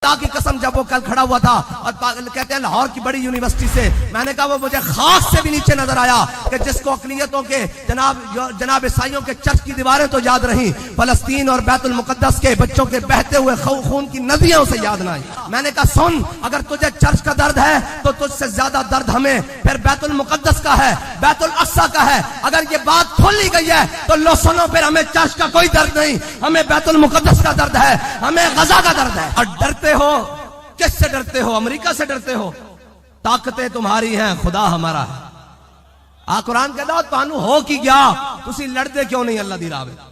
خدا کی قسم جب وہ کل کھڑا ہوا تھا اور کہتے ہیں لاہور کی بڑی یونیورسٹی سے، میں نے کہا وہ مجھے خاص سے بھی نیچے نظر آیا کہ جس کو اقلیتوں کے جناب عیسائیوں کے چرچ کی دیواریں تو یاد رہیں، فلسطین اور بیت المقدس کے بچوں کے بہتے ہوئے خون کی ندیاں اسے یاد نہ آئی۔ میں نے کہا سن، اگر تجھے چرچ کا درد ہے تو تجھ سے زیادہ درد ہمیں پھر بیت المقدس کا ہے، بیت الاقصی کا ہے۔ اگر یہ بات کھول لی گئی ہے تو لو سنو، پھر ہمیں چرچ کا کوئی درد نہیں، ہمیں بیت المقدس کا درد ہے، ہمیں غزہ کا درد ہے۔ اور ڈرتے ہو، کس سے ڈرتے ہو؟ امریکہ سے ڈرتے ہو؟ طاقتیں تمہاری ہیں، خدا ہمارا ہے۔ قرآن کہتا ہے تانوں ہو کی گیا، تسی لڑتے کیوں نہیں اللہ دی راہ وچ؟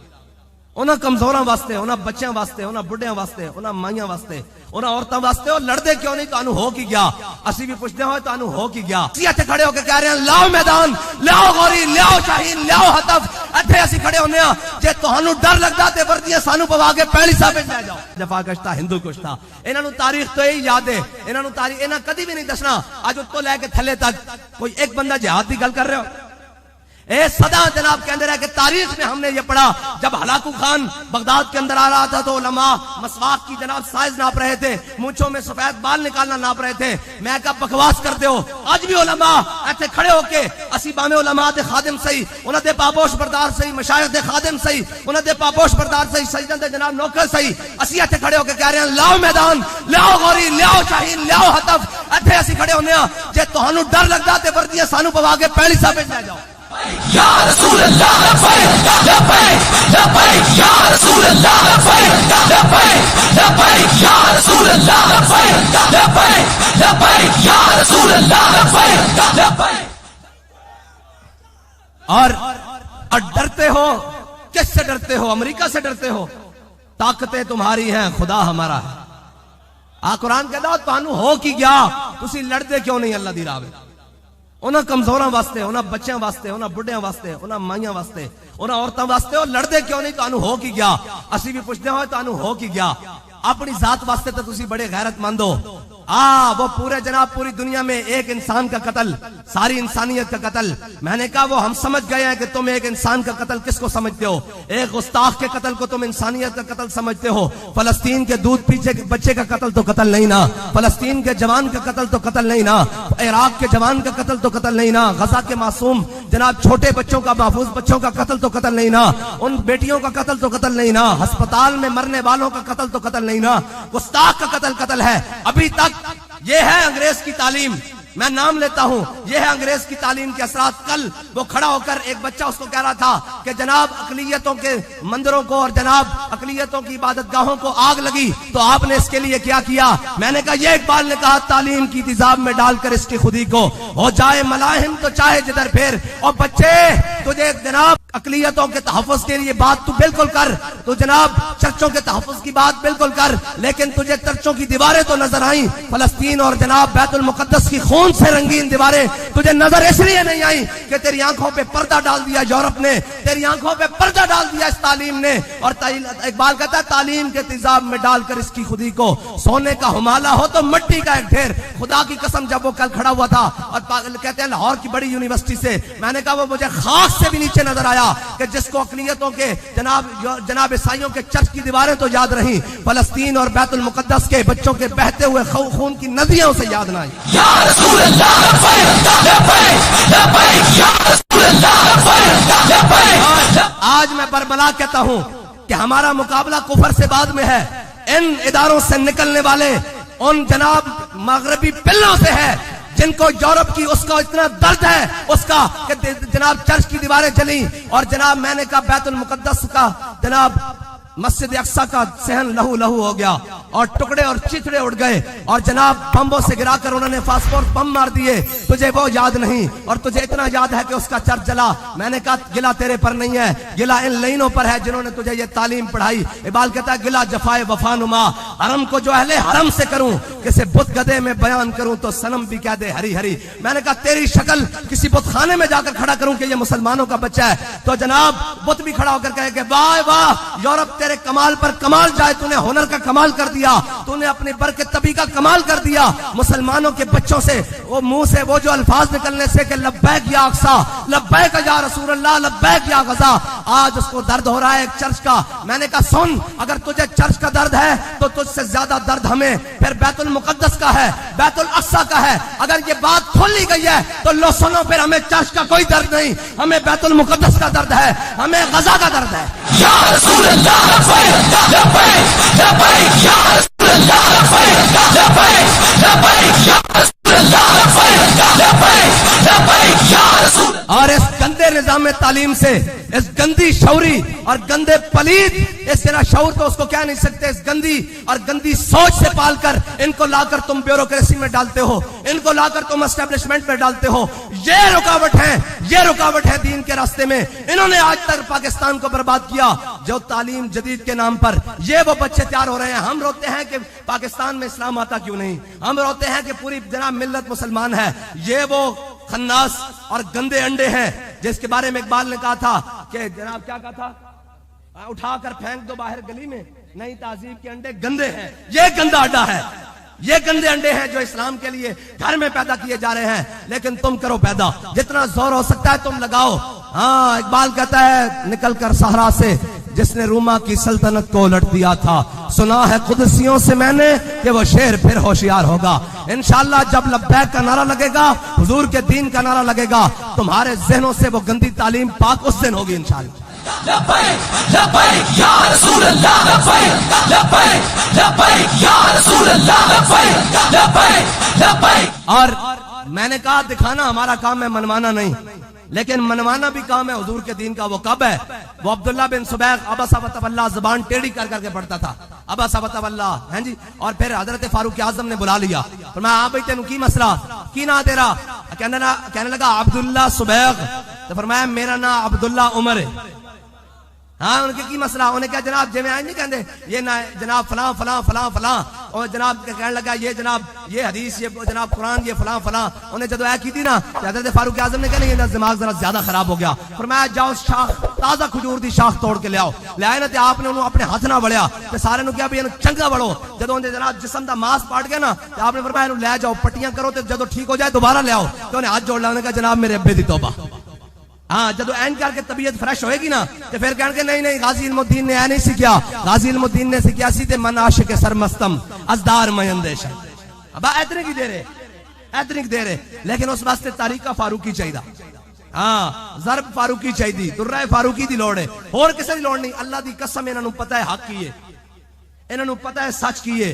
انہاں کمزوراں واسطے، انہاں بچیاں واسطے، انہاں بڑھیاں واسطے، انہاں مائیاں واسطے، انہاں عورتاں واسطے، اور لڑتے کیوں نہیں؟ تانوں ہو کی گیا۔ اسی بھی پوچھتے ہوئے تانوں ہو کی گیا؟ اسی اتھے کھڑے ہو کے کہہ رہے ہیں لاؤ میدان، لاؤ غوری، لاؤ شاہین، لاؤ ہتف۔ اتھے اسی کھڑے ہونے ہاں، جے تہانوں ڈر لگدا تے وردیاں سانوں پوا کے پہلی صاحب وچ لے جاؤ۔ جفا کشتا ہندو کشتا، انہاں نوں تاریخ تو یہی یاد ہے، انہاں نوں تاریخ انہاں کدی بھی نہیں دسنا اج اتوں لے کے تھلے تک کوئی ایک بندہ جہاد دی گل کر رہے ہو۔ اے صدا جناب کے اندر ہے کہ تاریخ میں ہم نے یہ پڑھا، جب ہلاکو خان بغداد کے اندر آ رہا تھا تو علماء مسواک کی جناب سائز ناپ رہے تھے، مونچھوں میں سفید بال نکالنا ناپ رہے تھے۔ میں کہا بکواس کرتے ہو، آج بھی علماء ایتھے کھڑے ہو کے اسی باویں علماء دے خادم سہی، انہاں دے پابوش بردار سہی، مشائخ دے خادم سہی، انہاں دے پابوش بردار سہی، سجدہ دے جناب نوکر سہی، اسی ایتھے کھڑے ہو کے کہہ رہے ہیں لاؤ میدان، لاؤ غوری، لاؤ شاہین، لاؤ ہتف۔ ایتھے اسی کھڑے ہونے ہاں، جے تہانوں ڈر لگدا تے وردیاں سانوں پوا کے پہلی صاحب وچ لے جاؤ۔ یا رسول اللہ لبیک لبیک لبیک یا رسول اللہ لبیک لبیک لبیک یا رسول اللہ لبیک لبیک لبیک یا رسول اللہ لبیک لبیک۔ اور ڈرتے ہو، کس سے ڈرتے ہو؟ امریکہ سے ڈرتے ہو؟ طاقتیں تمہاری ہیں، خدا ہمارا ہے۔ قرآن کہتا ہے تانوں ہو کی گیا، تسی لڑتے کیوں نہیں اللہ دی راہ وچ؟ انہاں کمزوراں واسطے، انہاں بچیاں واسطے، انہاں بڑھیاں واسطے، انہاں مائیاں واسطے، انہاں عورتاں واسطے، اور لڑتے کیوں نہیں؟ تانوں ہو کی گیا۔ اسی بھی پوچھتے ہوئے تانوں ہو کی گیا؟ اپنی ذات واسطے تو تسی بڑے غیرت مند ہو۔ وہ پورے جناب پوری دنیا میں ایک انسان کا قتل، ساری انسانیت کا قتل۔ میں نے کہا وہ ہم سمجھ گئے ہیں کہ تم ایک انسان کا قتل کس کو سمجھتے ہو؟ ایک گستاخ کے قتل کو تم انسانیت کا قتل سمجھتے ہو۔ فلسطین کے دودھ پیچھے بچے کا قتل تو قتل نہیں نا، فلسطین کے جوان کا قتل تو قتل نہیں نا، عراق کے جوان کا قتل تو قتل نہیں نا، غزہ کے معصوم جناب چھوٹے بچوں کا، محفوظ بچوں کا قتل تو قتل نہیں نا، ان بیٹیوں کا قتل تو قتل نہیں نا، ہسپتال میں مرنے والوں کا قتل تو قتل نہیں نا، گستاخ کا قتل قتل ہے۔ ابھی تک یہ ہے انگریز کی تعلیم، میں نام لیتا ہوں، یہ ہے انگریز کی تعلیم کے اثرات۔ کل وہ کھڑا ہو کر ایک بچہ اس کو کہہ رہا تھا کہ جناب اقلیتوں کے مندروں کو اور جناب اقلیتوں کی عبادت گاہوں کو آگ لگی تو آپ نے اس کے لیے کیا کیا؟ میں نے کہا یہ اقبال نے کہا تعلیم کی تیزاب میں ڈال کر اس کی خودی کو ہو جائے ملاحم تو چاہے جدھر پھر۔ اور بچے تجھے جناب اقلیتوں کے تحفظ کے لیے بات تو بالکل کر، تو جناب چرچوں کے تحفظ کی بات بالکل کر، لیکن تجھے چرچوں کی دیواریں تو نظر آئیں، فلسطین اور جناب بیت المقدس کی خون سے رنگین دیواریں تجھے نظر اس لیے نہیں آئیں کہ تیری آنکھوں پہ پردہ ڈال دیا یورپ نے، تیری آنکھوں پہ پردہ ڈال دیا اس تعلیم نے۔ اور اقبال کہتا ہے تعلیم کے تیزاب میں ڈال کر اس کی خودی کو سونے کا ہمالہ ہو تو مٹی کا ایک ڈھیر۔ خدا کی قسم جب وہ کل کھڑا ہوا تھا اور کہتے ہیں لاہور کی بڑی یونیورسٹی سے، میں نے کہا وہ مجھے خاص سے بھی نیچے نظر آیا کہ جس کو اقلیتوں کے جناب عیسائیوں کے چرچ کی دیواریں تو یاد رہیں، فلسطین اور بیت المقدس کے بچوں کے بہتے ہوئے خون کی ندیاں اسے یاد نہ آئیں۔ یا رسول اللہ لبیک لبیک لبیک یا رسول اللہ لبیک لبیک۔ آج میں بربلا کہتا ہوں کہ ہمارا مقابلہ کفر سے بعد میں ہے، ان اداروں سے نکلنے والے ان جناب مغربی پلوں سے ہے جن کو یورپ کی اس کا اتنا درد ہے اس کا کہ جناب چرچ کی دیواریں جلیں، اور جناب میں نے کہا بیت المقدس کا جناب مسجد اقصی کا صحن لہو لہو ہو گیا اور ٹکڑے اور چتڑے اڑ گئے، اور جناب بمبوں سے گرا کر انہوں نے فاسفورس بم مار دیے۔ تجھے وہ یاد نہیں، اور تجھے اتنا یاد ہے کہ اس کا چرچ جلا۔ میں نے کہا گلا تیرے پر نہیں ہے، گلا ان لینوں پر ہے جنہوں نے تجھے یہ تعلیم پڑھائی۔ اقبال کہتا ہے گلا جفائے وفا نما، حرم کو جو اہل حرم سے کروں، کسے بت گدے میں بیان کروں تو صنم بھی کہہ دے ہری ہری۔ میں نے کہا تیری شکل کسی بت خانے میں جا کر کھڑا کروں کہ یہ مسلمانوں کا بچہ ہے تو جناب بت بھی کھڑا ہو کر کہے کہ واہ واہ یورپ تیرے کمال پر کمال جائے. تو نے ہنر کا کمال کر دیا, تو نے اپنی برکت طبی کا کمال کر دیا. مسلمانوں کے بچوں سے وہ منہ سے وہ جو الفاظ نکلنے سے کہ لبیک یا اقصا, لبیک یا رسول اللہ, لبیک یا غزا, آج اس کو درد ہو رہا ہے ایک چرچ کا. میں نے کہا سن, اگر تجھے چرچ کا درد ہے تو تجھ سے زیادہ درد ہمیں پھر بیت المقدس کا ہے, بیت الاقصی کا ہے. اگر یہ بات کھول لی گئی ہے تو لو سنو, پھر ہمیں چرچ کا کوئی درد نہیں, ہمیں بیت المقدس کا درد ہے, ہمیں غزہ کا درد ہے. یا رسول اللہ لبیک لبیک لبیک یا رسول اللہ لبیک لبیک لبیک یا رسول اللہ لبیک لبیک لبیک یا رسول. اور اس گندے نظام تعلیم سے, اس گندی شعوری اور گندے پلید, اس طرح شعور تو اس کو کہہ نہیں سکتے, اس گندی اور گندی سوچ سے پال کر ان کو لا کر تم بیوروکریسی میں ڈالتے ہو, ان کو لا کر تم اسٹیبلشمنٹ میں ڈالتے ہو. یہ رکاوٹ ہے, یہ رکاوٹ ہے دین کے راستے میں. انہوں نے آج تک پاکستان کو برباد کیا. جو تعلیم جدید کے نام پر یہ وہ بچے تیار ہو رہے ہیں. ہم روتے ہیں کہ پاکستان میں اسلام آتا کیوں نہیں, ہم روتے ہیں کہ پوری جناب ملت مسلمان ہے. یہ وہ خناس اور گندے انڈے ہیں جس کے بارے میں اقبال نے کہا تھا کہ جناب کیا کہا تھا, اٹھا کر پھینک دو باہر گلی میں, نئی تہذیب کے انڈے گندے ہیں. یہ گندا اڈا ہے, یہ گندے انڈے ہیں جو اسلام کے لیے گھر میں پیدا کیے جا رہے ہیں. لیکن تم کرو پیدا, جتنا زور ہو سکتا ہے تم لگاؤ. ہاں, اقبال کہتا ہے نکل کر صحرا سے جس نے روما کی سلطنت کو الٹ دیا تھا, سنا ہے قدسیوں سے میں نے کہ وہ شیر پھر ہوشیار ہوگا. انشاءاللہ جب لبیک کا نعرہ لگے گا, حضور کے دین کا نعرہ لگے گا, تمہارے ذہنوں سے وہ گندی تعلیم پاک اس دن ہوگی انشاءاللہ. لبیک لبیک یا رسول اللہ لبیک لبیک لبیک یا رسول اللہ لبیک لبیک لبیک. اور میں نے کہا دکھانا ہمارا کام ہے, منوانا نہیں. لیکن منوانا بھی کام ہے حضور کے دین کا. وہ کب ہے؟ وہ عبداللہ بن سبیق ابا وتولى, زبان ٹیڑھی کر کر کے پڑھتا تھا ابا وتولى, ہیں جی. اور پھر حضرت فاروق اعظم نے بلا لیا, فرمایا ہاں بھائی تینوں کی مسئلہ, کی نا تیرا؟ کہنے لگا عبداللہ سبیق. تو فرمایا میرا نام عبداللہ عمر ہے. ہاں, ان کے کی مسئلہ؟ انہیں کہا جناب جی میں آج نہیں کہتے یہ نہ جناب فلاں فلاں فلاں فلاں, اور جناب کہنے لگا یہ جناب یہ حدیث, یہ جناب قرآن, یہ فلاں فلاں. انہیں جب آیا کی تھی نا, حضرت فاروق اعظم نے کہا نہیں, دماغ ذرا زیادہ خراب ہو گیا. فرمایا جاؤ شاخ, تازہ کھجور دی شاخ توڑ کے لے آؤ. لے آئے نا, تے آپ نے انہوں اپنے ہاتھ نہ بڑھیا, تے سارے نو کیا بھی چنگا بڑھو. جدو انہیں جناب جسم دا ماس پاٹ گیا نا, تے آپ نے فرمایا انہوں لے جاؤ, پٹیاں کرو, تے جدو ٹھیک ہو جائے دوبارہ لے آؤ. تو انہیں ہاتھ جوڑ لیا, انہوں نے کہا جناب میرے ابے دی توبہ. ہاں, جدو این کر کے طبیعت فریش ہوئے گی نا, تو پھر کہنے کے نہیں نہیں, غازی علم الدین نے اے نہیں سکھیا, غازی علم الدین نے سکھیا سی تے من عاشق سرمستم ازدار میں اندیشہ. اب اتنے کی دے رہے, اتنے کی دے رہے, لیکن اس واسطے تاریخ کا فاروقی چاہیے. ہاں, ضرب فاروقی چاہیے, درہ فاروقی دی لوڑ ہے, اور کسی دی لوڑ نہیں. اللہ دی قسم انہاں نوں پتہ ہے حق کی ہے, انہاں نوں پتہ ہے سچ کی ہے.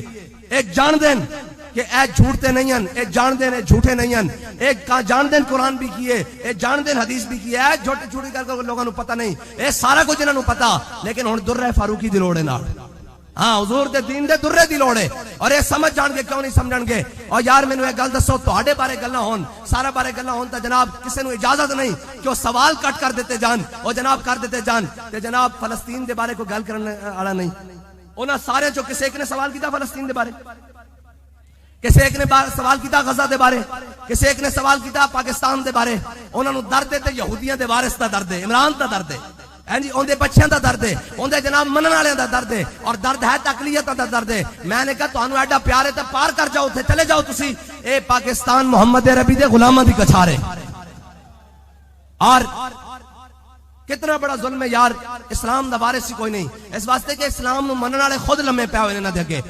ایک جان دین کہ اے جھوٹتے نہیں ہیں, اے جان دین اے جھوٹے نہیں ہیں, ایک جان دین قرآن بھی کیے, اے جان دین حدیث بھی کیے, اے جھوٹے جھوٹی کر کے لوگوں نوں پتہ نہیں, اے سارا کچھ انہاں نوں پتہ. لیکن ہن درہ فاروقی دی لوڑ ہے نال. ہاں, حضور دے دین دے درے دی لوڑ ہے. اور یہ سمجھ جان گے کیوں نہیں سمجھن گے. اور یار مینوں ایک گل دسو, تہاڈے بارے گلاں ہون, سارا بارے گلاں ہون, تے جناب کسے نوں اجازت نہیں کہ وہ سوال کٹ کر دیتے جان, اور جناب کر دیتے جان. تے جناب فلسطین دے بارے کوئی گل کرن والا نہیں. انہاں سارے جو کسے ایک نے سوال کیتا فلسطین دے بارے, کسی ایک نے سوال کیتا غزہ دے بارے, کسی ایک نے سوال کیتا پاکستان دے بارے. انہاں نوں درد ہے تے یہودیاں دے وارث دا درد ہے, عمران دا درد ہے, ہیں جی, اون دے بچیاں دا درد ہے, اون دے جناب منن والے دا درد ہے, اور درد ہے تقلیت دا درد ہے. میں نے کہا تانوں ایڈا پیار ہے تے پار کر جاؤ, تے چلے جاؤ تسی. اے پاکستان محمد عربی دے غلاماں دی کچھارے. اور کتنا بڑا ظلم ہے یار, اسلام دا وارث ہی کوئی نہیں. اس واسطے کہ اسلام نو منن والے خود لمے پے ہوئے انہاں دے اگے.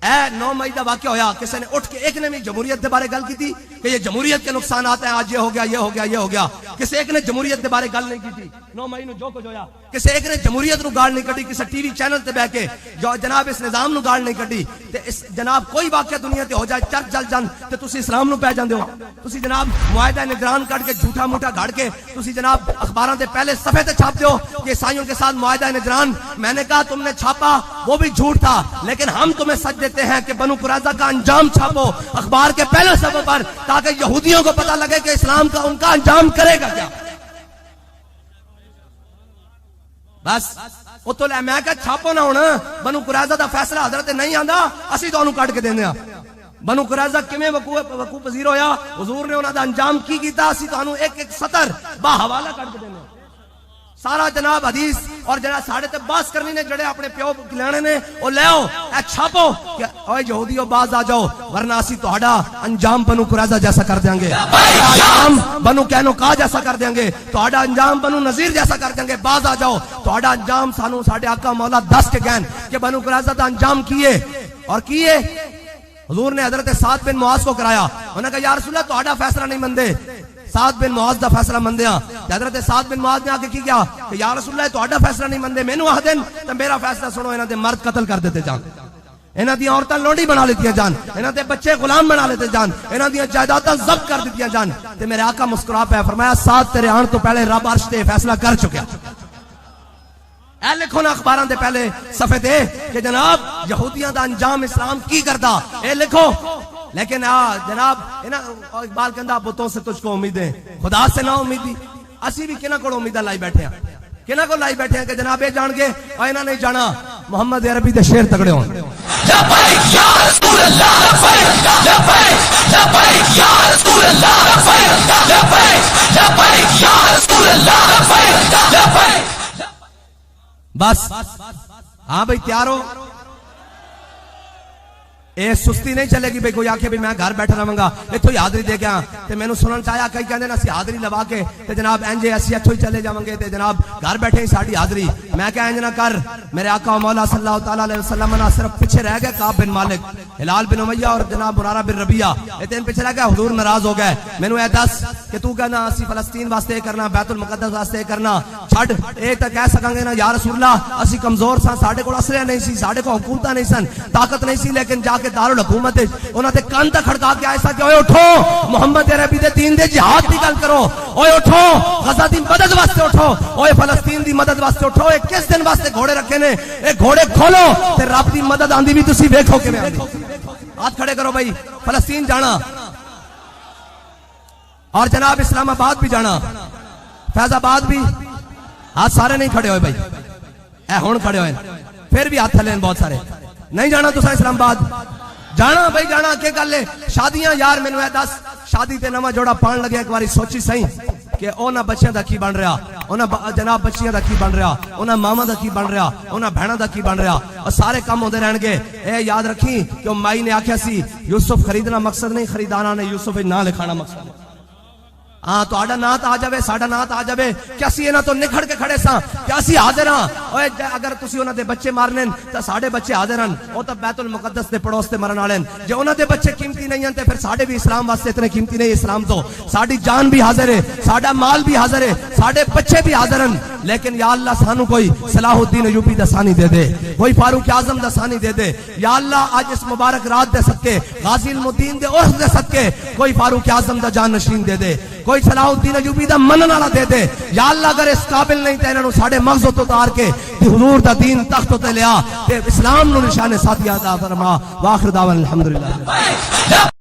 اے 9 مئی دا واقعہ ہویا, کسی نے اٹھ کے ایک نے بھی جمہوریت دے بارے گل کی تھی کہ یہ جمہوریت کے نقصانات ہیں, آج یہ ہو گیا یہ ہو گیا یہ ہو گیا. کسی ایک نے جمہوریت دے بارے گل نہیں کی تھی 9 مئی نو جو کچھ ہویا. کسی ایک نے جمہوریت نو گال نہیں کڈی, کسی ٹی وی چینل تے بیٹھ کے جو جناب اس نظام نو گال نہیں کڈی. تے اس جناب کوئی واقعہ دنیا تے ہو جائے, چرچ جل جان, تے تسی اسلام نو پہ جاندے ہو. تسی جناب معاہدہ نگران کٹ کے جھوٹا موٹا گھڑ کے تسی جناب اخباراں دے پہلے صفحے تے چھاپ دیو کہ عیسائیوں کے ساتھ معاہدہ نگران. میں نے کہا تم نے چھاپا وہ بھی جھوٹ تھا, لیکن ہم تمہیں سچ دیتے ہیں کہ بنو قریظہ کا انجام چھاپو اخبار کے پہلے صفحے پر, تاکہ یہودیوں کو پتہ لگے کہ اسلام کا ان کا انجام کرے گا کیا. بس وہ تو لے, میں کہا چھاپو نہ ہونا. بنو قریظہ دا فیصلہ حضرت نہیں آندا, اسی تو انہوں کٹ کے دینے. بنو قریظہ کمیں وقوع پذیر ہویا, حضور نے انہوں دا انجام کی کیتا, اسی تو انہوں ایک ایک سطر با حوالہ کٹ کے دینے. سارا جناب حدیث اور جناب ساڑھے تے باس کرنی نے جڑے اپنے پیو کھلانے نے او لے آؤ اے چھاپو کہ اوے یہودیو باز آ جاؤ ورنہ اسی تہاڈا انجام بنو قریظہ جیسا کر دیں گے، انجام بنو قینقاع جیسا کر دیں گے، تہاڈا انجام بنو نذیر جیسا کر دیں گے، باز آ جاؤ تہاڈا انجام سانو ساڈے آقا مولا دس کے گئن کہ بنو قریظہ دا انجام کیے اور کیے۔ حضور نے حضرت سعد بن معاذ کو کرایا، انہوں نے کہا یا رسول اللہ تہاڈا فیصلہ نہیں مندے، سعد بن معاذ دا فیصلہ مندیاں۔ حضرت سعد بن معاذ نے آ کے کی کیا کہ یا رسول اللہ تہاڈا فیصلہ نہیں مندے، مینوں آ دین تے میرا فیصلہ سنو، انہاں دے مرد قتل کر دیتے جان، انہاں دی عورتاں لونڈی بنا لیتی جان، انہاں دے بچے غلام بنا لیتے جان، انہاں دی جائیداداں ضبط کر دیتی جان۔ تے میرے آقا مسکرا پہ فرمایا سعد تیرے آن تو پہلے رب عرش تے فیصلہ کر چکا۔ اے لکھو نا اخباراں دے پہلے صفحے تے کہ جناب یہودیاں دا انجام اسلام کی کردا، اے لکھو۔ لیکن جناب اقبال کہندا بتوں سے تجھ کو امیدیں خدا سے نہ امیدی، اسی بھی کنہ کو امیدیں لائی بیٹھے ہیں، کنہ کو لائی بیٹھے ہیں کہ جناب یہ جان گے اور انہاں نہیں جانا محمد عربی دے شعر تگڑے ہون۔ لبیک یا رسول اللہ، لبیک لبیک لبیک یا رسول اللہ، لبیک لبیک لبیک یا رسول اللہ، لبیک لبیک۔ بس ہاں بھائی تیار ہو، اے سستی نہیں چلے گی بھئی کوئی آکھے بھی میں گھر بیٹھا رہوں گا ایتھوں ہی حاضری دے گیا تے مینوں سنن چاہیا کئی کہندے نے اسی حاضری لوا کے تے جناب انجے اسی ایتھوں ہی چلے جاواں گے تے جناب گھر بیٹھے ہی ساڈی حاضری۔ میں کہ انج نہ کر، میرے آقا و مولا صلی اللہ تعالی علیہ وسلم نے صرف پیچھے رہ گئے کعب بن مالک، ہلال بن امیہ اور جناب مرارہ بن ربیعہ، اے تین پیچھے رہ گئے، حضور ناراض ہو گئے۔ مینوں اے دس کہ تو کہنا اسی فلسطین واسطے کرنا، بیت المقدس واسطے کرنا چھڈ، اے تے کہہ سکاں گے نا یا رسول اللہ اسی کمزور سن، ساڈے کول اسلحہ نہیں سی، ساڈے کول حکومتاں نہیں سن، طاقت نہیں سی، لیکن جا کے دارالحکومت انہاں تے کان تے کھڑکا کے ایسا کہ اوے اٹھو محمد عربی دے دین دے جہاد دی گل کرو، اوے اٹھو غزہ دی مدد واسطے اٹھو، اوے فلسطین دی مدد واسطے اٹھو، اے کس دن واسطے گھوڑے رکھے نے، اے گھوڑے کھولو تے رب دی مدد آندی بھی تسی ویکھو کیویں آندی۔ ہاتھ کھڑے کرو بھائی، فلسطین جانا اور جناب اسلام آباد بھی جانا، فیض آباد بھی، ہاتھ سارے نہیں کھڑے ہوئے بھائی، اے ہون کھڑے ہوئے پھر بھی ہاتھ تھلے بہت سارے، نہیں جانا تساں اسلام آباد جانا بھائی جانا کہ گل ہے۔ شادیاں یار مینوں اے دس شادی تے نواں جوڑا پان لگیا ایک واری سوچی سہی کہ انہاں بچیاں دا کی بن رہا، انہاں جناب بچیاں دا کی بن رہا، انہاں ماواں دا کی بن رہا، انہاں بہناں دا کی بن رہا، اور سارے کام ہوندے رہن گے۔ اے یاد رکھی کہ مائی نے آکھیا سی یوسف خریدنا مقصد نہیں، خریداراں نے یوسف نہ لکھانا مقصد ہے۔ ہاں تہاڈا نام تے آ جاوے، ساڈا نام تے آ جاوے کہ اسی انہاں تو نکھڑ کے کھڑے ساں کہ اسی حاضر ہاں۔ اوے اگر تسی انہاں دے بچے مارنے تے ساڈے بچے حاضر ہن، او تے بیت المقدس دے پڑوس تے مرن والے ہیں۔ جے انہاں دے بچے قیمتی نہیں ہیں تے پھر ساڈے بھی اسلام واسطے اتنے قیمتی نہیں، اسلام تو ساڈی جان بھی حاضر ہے، ساڈا مال بھی حاضر ہے، ساڈے بچے بھی حاضر ہیں، لیکن یا اللہ سانو کوئی صلاح الدین ایوبی دا ثانی دے دے، کوئی فاروق اعظم دا ثانی دے دے یا اللہ۔ آج اس مبارک رات دے صدقے غازی المدین دے عرس دے صدقے کوئی فاروق اعظم دا جان نشین دے دے، کوئی صلاح الدین ایوبی دا منن والا دے دے یا اللہ۔ اگر اس قابل نہیں تے انہاں نوں ساڈے مغزوں تو اتار کے حضور دا دین تخت تے لیا تے اسلام نو نشان ساتھی عطا فرما۔ واخر دعوانا الحمدللہ۔